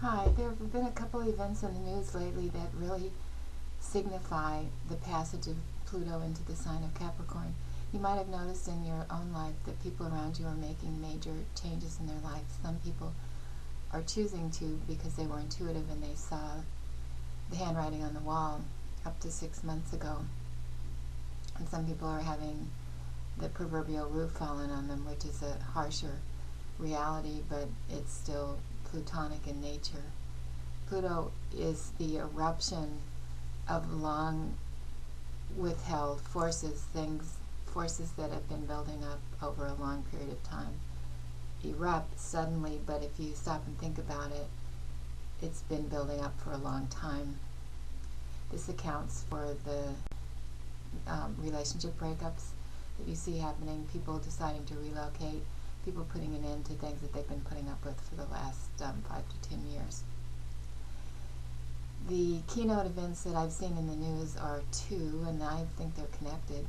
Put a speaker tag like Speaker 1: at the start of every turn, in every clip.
Speaker 1: Hi, there have been a couple events in the news lately that really signify the passage of Pluto into the sign of Capricorn. You might have noticed in your own life that people around you are making major changes in their life. Some people are choosing to because they were intuitive and they saw the handwriting on the wall up to 6 months ago. And some people are having the proverbial roof fallen on them, which is a harsher reality, but it's still Plutonic in nature. Pluto is the eruption of long withheld forces, forces that have been building up over a long period of time. Erupt suddenly, but if you stop and think about it, it's been building up for a long time. This accounts for the relationship breakups that you see happening, people deciding to relocate, people putting an end to things that they've been putting up with for the last 5 to 10 years. The keynote events that I've seen in the news are two, and I think they're connected.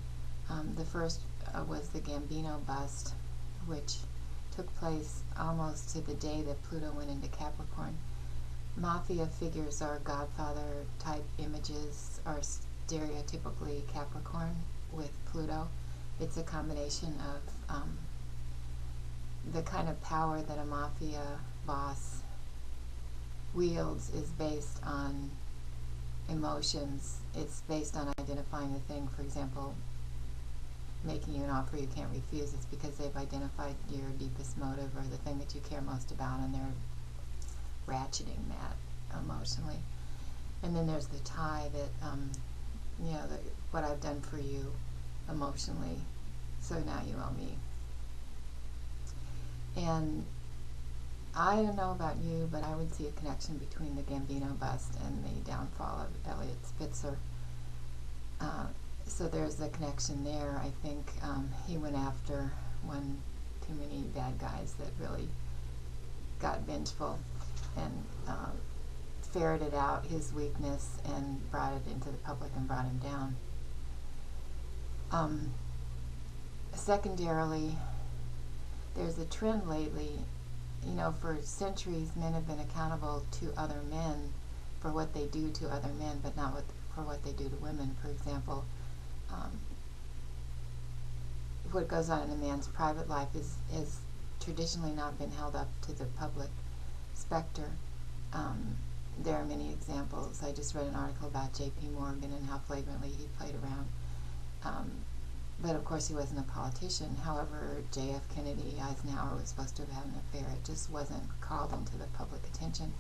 Speaker 1: The first was the Gambino bust, which took place almost to the day that Pluto went into Capricorn. Mafia figures or Godfather type images are stereotypically Capricorn with Pluto. It's a combination of the kind of power that a mafia boss wields is based on emotions. It's based on identifying the thing. For example, making you an offer you can't refuse. It's because they've identified your deepest motive or the thing that you care most about, and they're ratcheting that emotionally. And then there's the tie that, what I've done for you emotionally, so now you owe me. And I don't know about you, but I would see a connection between the Gambino bust and the downfall of Eliot Spitzer. So there's a connection there. I think he went after one too many bad guys that really got vengeful and ferreted out his weakness and brought it into the public and brought him down. Secondarily, there's a trend lately, for centuries men have been accountable to other men for what they do to other men, but not for what they do to women. For example, what goes on in a man's private life has traditionally not been held up to the public specter. There are many examples. I just read an article about J.P. Morgan and how flagrantly he played around. But of course he wasn't a politician. However, J.F. Kennedy, Eisenhower was supposed to have had an affair. It just wasn't called into the public attention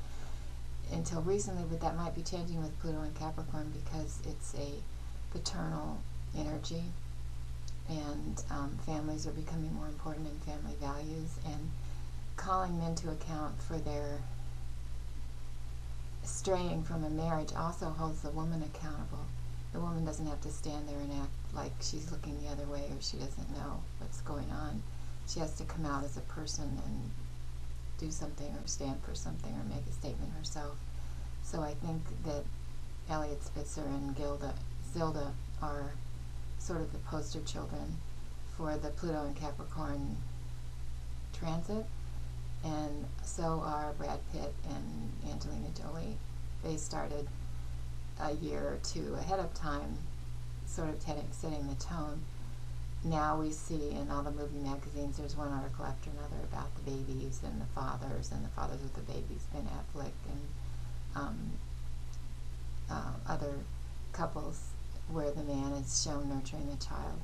Speaker 1: until recently, but that might be changing with Pluto and Capricorn because it's a paternal energy, and families are becoming more important in family values, and calling men to account for their straying from a marriage also holds the woman accountable. The woman doesn't have to stand there and act like she's looking the other way or she doesn't know what's going on. She has to come out as a person and do something or stand for something or make a statement herself. So I think that Eliot Spitzer and Silda are sort of the poster children for the Pluto and Capricorn transit, and so are Brad Pitt and Angelina Jolie. They started a year or two ahead of time, sort of setting the tone. Now we see in all the movie magazines, there's one article after another about the babies and the fathers with the babies, Ben Affleck and other couples where the man is shown nurturing the child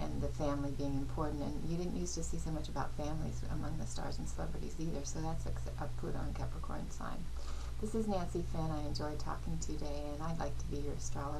Speaker 1: and the family being important. And you didn't used to see so much about families among the stars and celebrities either, so that's a Pluto and Capricorn sign. This is Nancy Finn. I enjoyed talking today, and I'd like to be your astrologer.